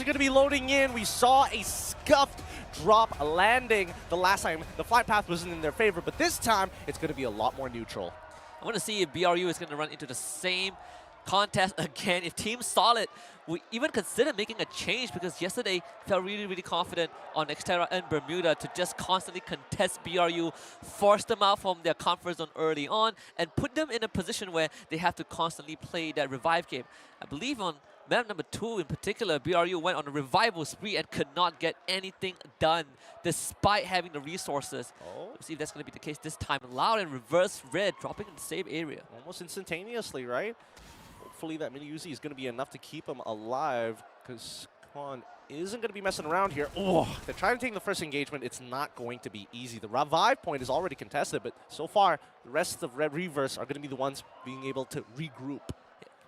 going to be loading in. We saw a scuffed drop landing the last time. The flight path wasn't in their favor, but this time it's going to be a lot more neutral. I want to see if BRU is going to run into the same contest again. If Team Solid would even consider making a change, because yesterday felt really, really confident on Xterra and Bermuda to just constantly contest BRU, force them out from their comfort zone early on, and put them in a position where they have to constantly play that revive game. I believe on map number 2 in particular, BRU went on a revival spree and could not get anything done despite having the resources. Let's see if that's going to be the case this time. Loud and reverse red dropping in the same area. Almost instantaneously, right? Hopefully that mini Uzi is going to be enough to keep him alive, because Quan isn't going to be messing around here. Oh, they're trying to take the first engagement. It's not going to be easy. The revive point is already contested, but so far the rest of Red Reverse are going to be the ones being able to regroup.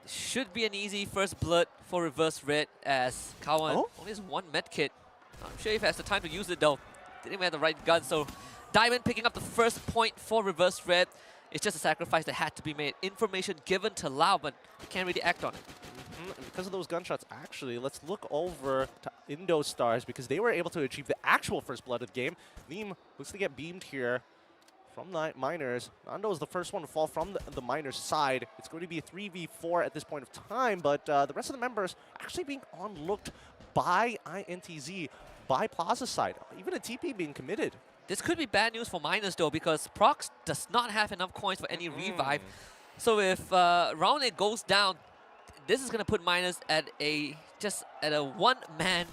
Should be an easy first blood for reverse red, as Kawan only has 1 medkit. Not sure if he has the time to use it though. Didn't even have the right gun, so Diamond picking up the first point for reverse red. It's just a sacrifice that had to be made. Information given to Lau, but he can't really act on it. And because of those gunshots, actually, let's look over to Indo Stars, because they were able to achieve the actual first blood of the game. Neem looks to get beamed here from the Miners. Nando is the first one to fall from the Miners' side. It's going to be a 3v4 at this point of time, but the rest of the members actually being onlooked by INTZ, by Plaza's side. Even a TP being committed. This could be bad news for Miners though, because Prox does not have enough coins for any revive. So if round 8 goes down, this is going to put Miners at a one-man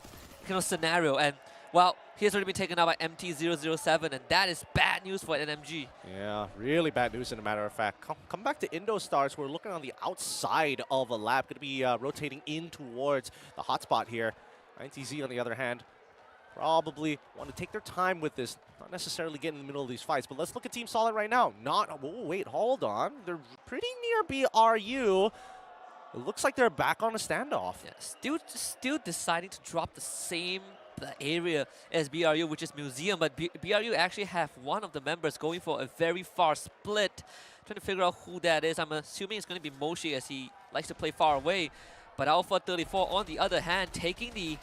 scenario. And well, he's already been taken out by MT007, and that is bad news for NMG. Yeah, really bad news, in a matter of fact. Come back to Indo Stars. We're looking on the outside of a lab. Going to be rotating in towards the hotspot here. INTZ, on the other hand, probably want to take their time with this. Not necessarily get in the middle of these fights, but let's look at Team Solid right now. Wait, hold on. They're pretty near BRU. It looks like they're back on a standoff. Yeah, still deciding to drop the same area as BRU, which is Museum, but BRU actually have one of the members going for a very far split. Trying to figure out who that is. I'm assuming it's going to be Moshi, as he likes to play far away. But Alpha 34, on the other hand, taking the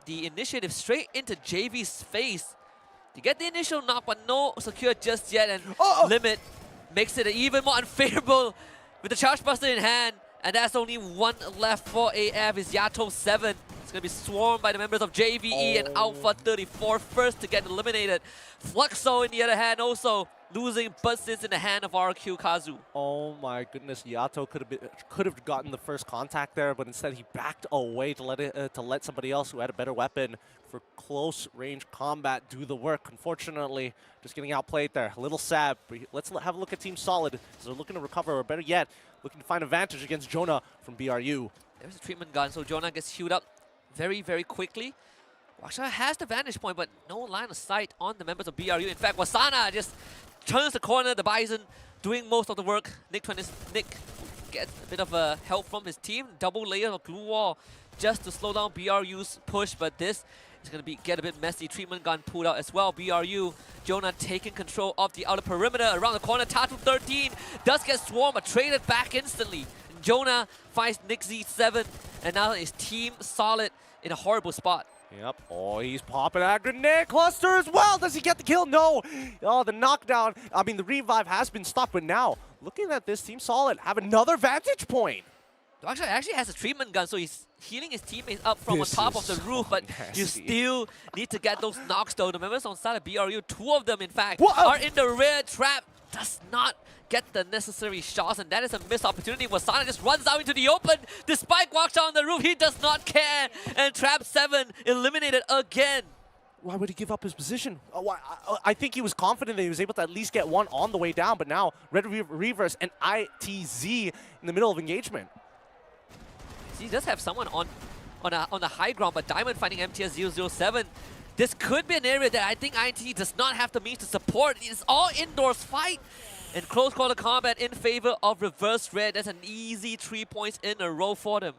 initiative straight into JV's face to get the initial knock, but no secure just yet, and Limit makes it even more unfavorable with the Charge Buster in hand, and that's only 1 left for AF. Is Yato 7. It's going to be swarmed by the members of JVE and Alpha 34 first to get eliminated. Fluxo, in the other hand, also losing Buzzes in the hand of RQ Kazu. Oh my goodness, Yato could have gotten the first contact there, but instead he backed away to let somebody else who had a better weapon for close range combat do the work. Unfortunately, just getting outplayed there. A little sad. But let's have a look at Team Solid, as they're looking to recover, or better yet, looking to find advantage against Jonah from BRU. There's a treatment gun, so Jonah gets healed up very, very quickly. Washa has the vantage point, but no line of sight on the members of BRU. In fact, Wasana just turns the corner, the Bison doing most of the work. Nick gets a bit of help from his team. Double layer of glue wall just to slow down BRU's push, but this is going to get a bit messy. Treatment gun pulled out as well. BRU, Jonah taking control of the outer perimeter around the corner. Tatu 13 does get swarmed, but traded back instantly. Jonah finds Nick Z7, and now his Team Solid in a horrible spot. Yep. Oh, he's popping that grenade cluster as well. Does he get the kill? No. Oh, the knockdown. I mean, the revive has been stopped, but now, looking at this, Team Solid have another vantage point. Actually has a treatment gun, so he's healing his teammates up from on top of the roof, but you still need to get those knocks though. The members on side of BRU, 2 of them in fact, are in the red trap. Does not get the necessary shots, and that is a missed opportunity. Wasana just runs out into the open. Despite Guaksha on the roof, he does not care. And Trap 7 eliminated again. Why would he give up his position? I think he was confident that he was able to at least get one on the way down, but now Red Reverse and ITZ in the middle of engagement. He does have someone on the high ground, but Diamond fighting MTS007. This could be an area that I think INT does not have the means to support. It's all indoors fight. And close quarter combat in favor of Reverse Red. That's an easy 3 points in a row for them.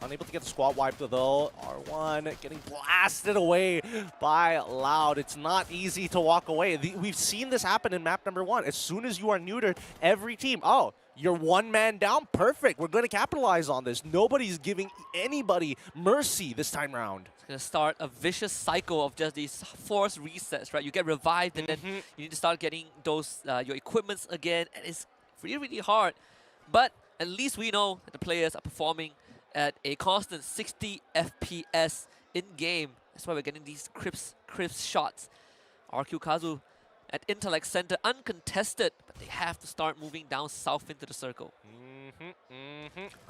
Unable to get the squad wipe though. R1 getting blasted away by Loud. It's not easy to walk away. We've seen this happen in map number 1. As soon as you are neutered, every team, oh, you're one man down, perfect. We're going to capitalize on this. Nobody's giving anybody mercy this time around. It's going to start a vicious cycle of just these forced resets, right? You get revived and then you need to start getting those your equipments again, and it's really, really hard. But at least we know that the players are performing at a constant 60 FPS in-game. That's why we're getting these crisp shots. RQ Kazu at Intellect Center, uncontested, but they have to start moving down south into the circle.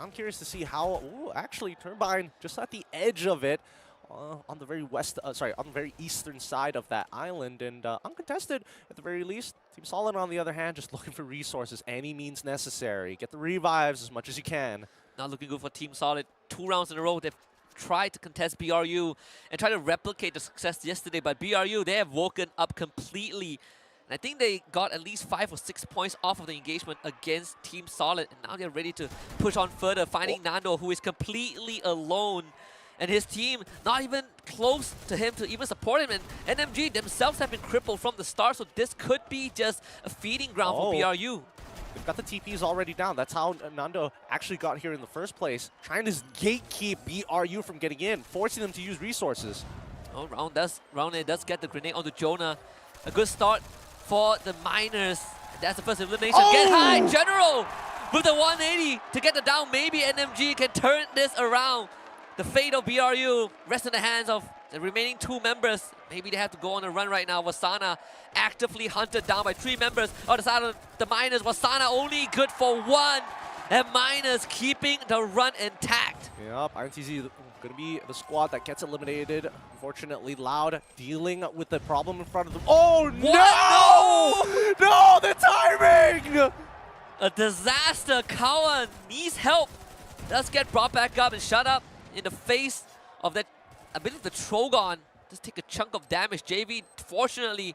I'm curious to see how, actually Turbine just at the edge of it, on the very on the very eastern side of that island, and uncontested at the very least. Team Solid, on the other hand, just looking for resources, any means necessary. Get the revives as much as you can. Not looking good for Team Solid. 2 rounds in a row, they've tried to contest BRU and try to replicate the success yesterday, but BRU, they have woken up completely. And I think they got at least 5 or 6 points off of the engagement against Team Solid, and now they're ready to push on further, finding Nando, who is completely alone, and his team not even close to him to even support him, and NMG themselves have been crippled from the start, so this could be just a feeding ground for BRU. They've got the TPs already down. That's how Nando actually got here in the first place. Trying to gatekeep BRU from getting in, forcing them to use resources. Oh, Round A does get the grenade onto Jonah. A good start for the Miners. That's the first elimination. Oh! Get high, General! With the 180 to get the down, maybe NMG can turn this around. The fate of BRU rests in the hands of the remaining 2 members. Maybe they have to go on a run right now. Wasana actively hunted down by 3 members on the side of the Miners. Wasana only good for 1. And Miners keeping the run intact. Yep, INTZ going to be the squad that gets eliminated. Unfortunately, Loud dealing with the problem in front of them. Oh, what? no! No, the timing! A disaster. Kawan needs help. Does get brought back up and shut up in the face of that. I believe the Trogon just take a chunk of damage. JV, fortunately,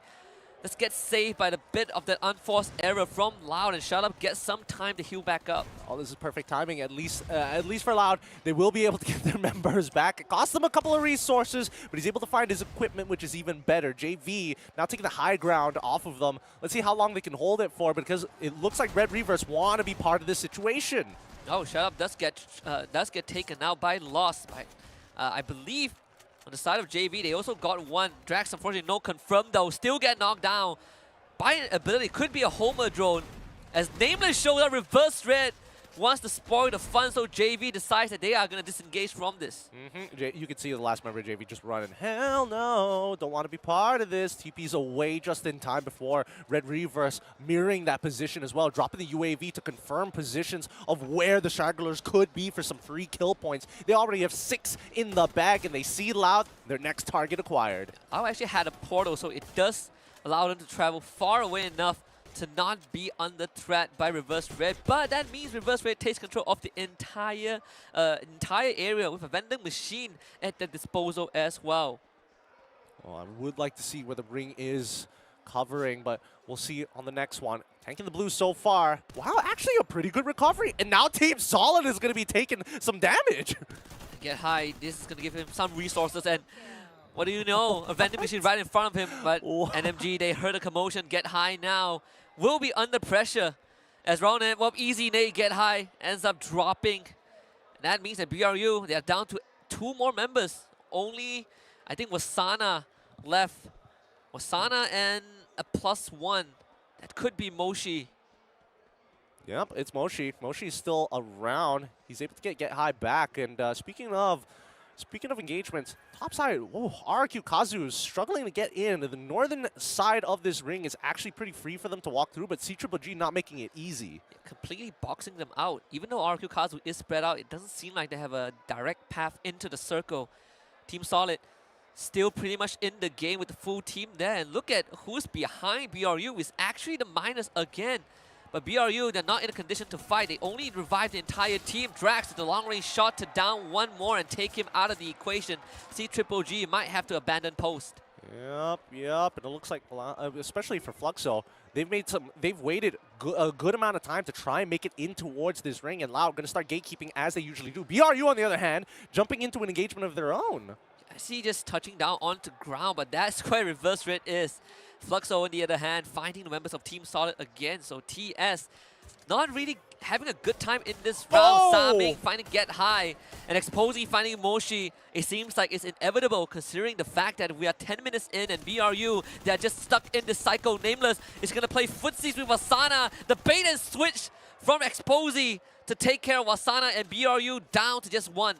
just gets saved by the bit of that unforced error from Loud, and Shut Up gets some time to heal back up. Oh, this is perfect timing, at least for Loud. They will be able to get their members back. It cost them a couple of resources, but he's able to find his equipment, which is even better. JV now taking the high ground off of them. Let's see how long they can hold it for, because it looks like Red Reavers want to be part of this situation. Oh, Shut Up does get taken out by Lost. I believe on the side of JV, they also got 1. Drax, unfortunately, no confirm though. Still get knocked down by an ability. Could be a Homer drone. As Nameless shows up, reverse red wants to spoil the fun, so JV decides that they are going to disengage from this. You can see the last member of JV just running. Hell no, don't want to be part of this. TP's away just in time before Red Reavers mirroring that position as well, dropping the UAV to confirm positions of where the Stragglers could be for some free kill points. They already have 6 in the bag, and they see Loud, their next target acquired. I actually had a portal, so it does allow them to travel far away enough to not be under threat by Reverse Red, but that means Reverse Red takes control of the entire area with a vending machine at their disposal as well. Well, I would like to see where the ring is covering, but we'll see on the next one. Tanking the blue so far. Wow, actually a pretty good recovery, and now Team Solid is going to be taking some damage. Get high. This is going to give him some resources, and what do you know? A vending machine right in front of him, but NMG, they heard a commotion. Get high now. Will be under pressure as round end. Well, easy nade, get high, ends up dropping. And that means that BRU, they are down to 2 more members. Only, I think, Wasana left. Wasana and a +1. That could be Moshi. Yep, it's Moshi. Moshi's still around. He's able to get high back. And speaking of engagements, top side, RQ Kazu is struggling to get in. The northern side of this ring is actually pretty free for them to walk through, but C-Triple-G not making it easy. Completely boxing them out. Even though RQ Kazu is spread out, it doesn't seem like they have a direct path into the circle. Team Solid still pretty much in the game with the full team there. And look at who's behind BRU. It's actually the Miners again. But BRU, they're not in a condition to fight. They only revived the entire team. Drax with the long-range shot to down 1 more and take him out of the equation. C-Triple-G might have to abandon post. Yep. And it looks like, especially for Fluxo, they've waited a good amount of time to try and make it in towards this ring, and Loud going to start gatekeeping as they usually do. BRU, on the other hand, jumping into an engagement of their own. I see just touching down onto ground, but that's where reverse red is. Fluxo, on the other hand, finding the members of Team Solid again. So TS not really having a good time in this round. Saming finding Get High and Exposing finding Moshi. It seems like it's inevitable considering the fact that we are 10 minutes in and BRU, they're just stuck in this cycle. Nameless is going to play footsies with Wasana. The bait and switch from Exposing to take care of Wasana and BRU down to just one.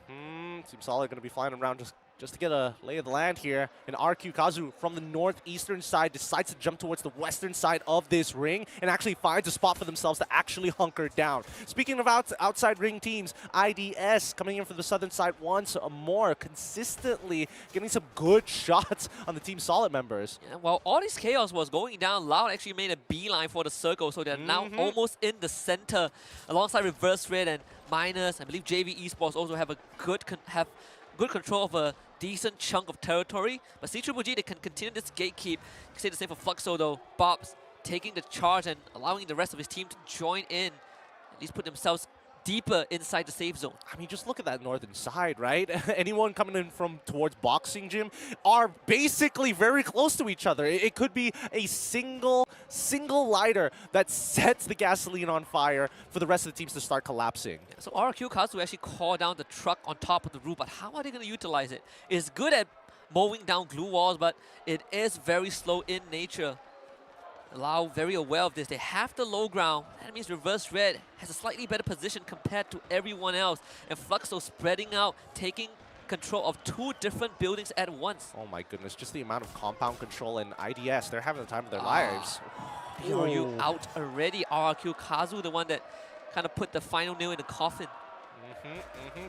Team Solid going to be flying around just to get a lay of the land here. And RQ Kazu from the northeastern side decides to jump towards the western side of this ring and actually finds a spot for themselves to actually hunker down. Speaking of outside ring teams, IDS coming in from the southern side once more, consistently getting some good shots on the Team Solid members. Yeah, while all this chaos was going down, Loud actually made a beeline for the circle, so they're now almost in the center alongside Reverse Red and Minus. I believe JV Esports also have a good control of a decent chunk of territory, but CGG, they can continue this gatekeep. You can say the same for Fluxo though. Bob's taking the charge and allowing the rest of his team to join in, at least put themselves deeper inside the safe zone. I mean, just look at that northern side, right? Anyone coming in from towards Boxing Gym are basically very close to each other. It could be a single lighter that sets the gasoline on fire for the rest of the teams to start collapsing. Yeah, so RQ Kazu actually call down the truck on top of the roof, but how are they going to utilize it? It's good at mowing down glue walls, but it is very slow in nature. Lau very aware of this. They have the low ground. That means Reverse Red has a slightly better position compared to everyone else. And Fluxo spreading out, taking control of two different buildings at once. Oh my goodness, just the amount of compound control in IDS. They're having the time of their lives. BRU out already. RQ Kazu, the one that kind of put the final nail in the coffin.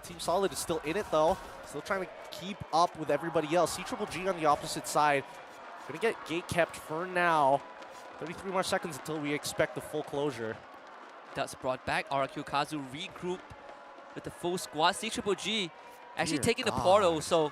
Team Solid is still in it though. Still trying to keep up with everybody else. CGG on the opposite side. Gonna get gate kept for now. 33 more seconds until we expect the full closure. That's brought back. RQ Kazu regroup with the full squad. CGG actually taking the portal, so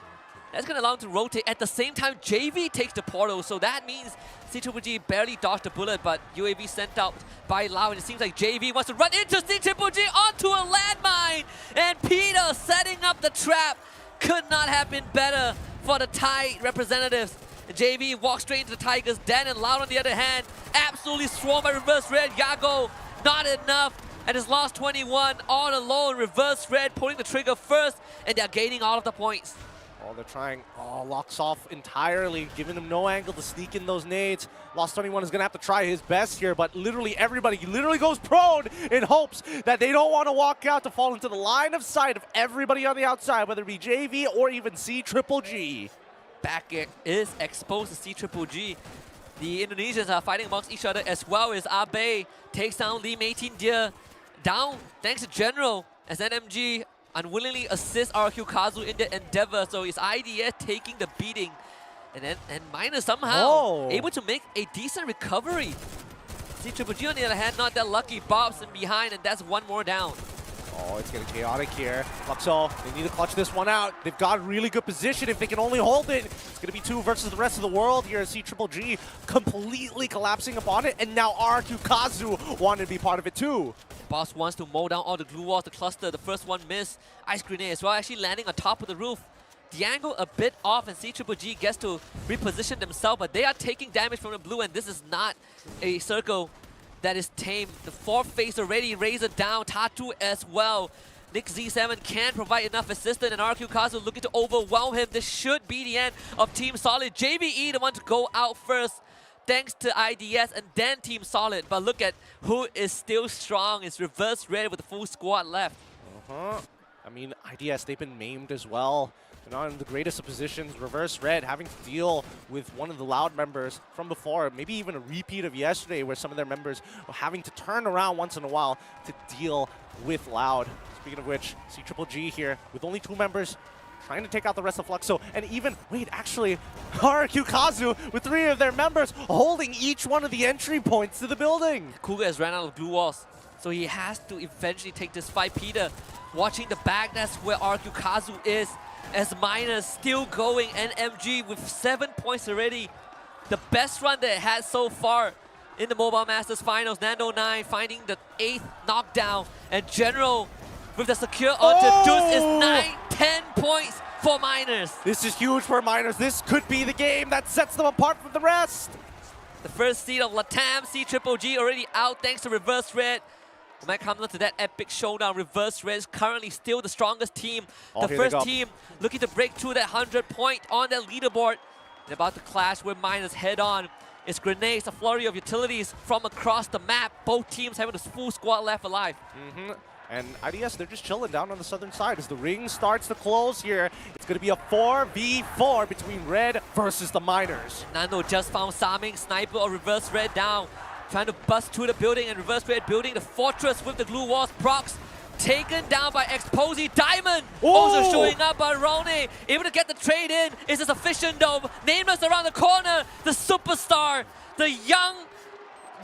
that's going to allow him to rotate. At the same time, JV takes the portal, so that means CGG barely dodged the bullet, but UAV sent out by Lau, and it seems like JV wants to run into CGG onto a landmine, and Peter setting up the trap. Could not have been better for the Thai representatives. JV walks straight into the Tigers. Dan and Loud on the other hand, absolutely swarmed by Reverse Red. Yago, not enough. And his last 21 all alone. Reverse Red pulling the trigger first, and they're gaining all of the points. Oh, they're trying. Oh, locks off entirely, giving him no angle to sneak in those nades. Lost 21 is going to have to try his best here, but literally everybody goes prone in hopes that they don't want to walk out to fall into the line of sight of everybody on the outside, whether it be JV or even CGG. Back is exposed to CGG. The Indonesians are fighting amongst each other as well as Abe takes down Lee Meitin Dia. Down thanks to General as NMG unwillingly assists RQ Kazu in the endeavor. So it's IDS taking the beating. And Minus somehow able to make a decent recovery. CGG on the other hand, not that lucky. Bob's in behind, and that's one more down. Oh, it's getting chaotic here. Fluxo, they need to clutch this one out. They've got a really good position if they can only hold it. It's going to be 2 versus the rest of the world here. CGG completely collapsing upon it, and now RQ Kazu wanted to be part of it too. Boss wants to mow down all the glue walls, the cluster. The first one missed. Ice grenade as well, actually landing on top of the roof. The angle a bit off, and CGG gets to reposition themselves, but they are taking damage from the blue, and this is not a circle that is tame. The 4th phase already, Razor down, Tatu as well. Nick Z7 can't provide enough assistance, and RQ Kazu looking to overwhelm him. This should be the end of Team Solid. JVE the one to go out first, thanks to IDS, and then Team Solid. But look at who is still strong. It's Reverse Red with the full squad left. I mean, IDS, they've been maimed as well. They're not in the greatest of positions. Reverse Red having to deal with one of the Loud members from before, maybe even a repeat of yesterday where some of their members were having to turn around once in a while to deal with Loud. Speaking of which, CGG here with only 2 members trying to take out the rest of Fluxo, and even, wait, actually, RQ Kazu with 3 of their members holding each one of the entry points to the building. Kuga has ran out of glue walls, so he has to eventually take this fight. Peter watching the back, that's where RQ Kazu is. As Minus still going, NMG with 7 points already. The best run that it had so far. in the Mobile Masters Finals. Nando9 finding the 8th knockdown, and General with the secure onto Deuce is 9-10 points for Miners. This is huge for Miners. This could be the game that sets them apart from the rest. The first seed of Latam C-Triple-G already out thanks to Reverse Red. We might come to that epic showdown. Reverse Red is currently still the strongest team. The first team looking to break through that 100-point on that leaderboard. They're about to clash with Miners head on. It's grenades, a flurry of utilities from across the map. Both teams having a full squad left alive. And IDS, they're just chilling down on the southern side. As the ring starts to close here, it's going to be a 4v4 between Red versus the Miners. Nando just found Saming, Sniper or Reverse Red down. Trying to bust through the building, and Reverse Red building the fortress with the glue walls. Prox taken down by Exposy. Diamond also showing up by Rone. Able to get the trade in. Is a sufficient though. Nameless around the corner. The superstar, the young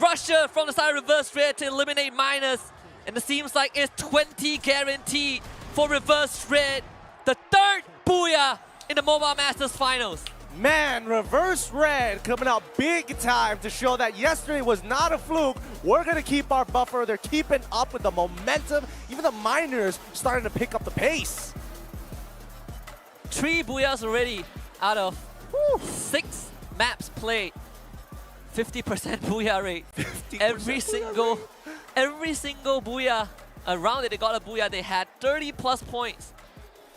rusher from the side of Reverse Red to eliminate Miners. And it seems like it's 20 guaranteed for Reverse Red. The 3rd booyah in the Mobile Masters Finals. Man, Reverse Red coming out big time to show that yesterday was not a fluke. We're going to keep our buffer. They're keeping up with the momentum. Even the Miners starting to pick up the pace. 3 booyahs already out of 6 maps played. 50% booyah rate. 50% every single booyah around it, they got a booyah. They had 30+ points.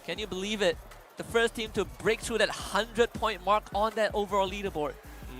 Can you believe it? The first team to break through that 100-point mark on that overall leaderboard.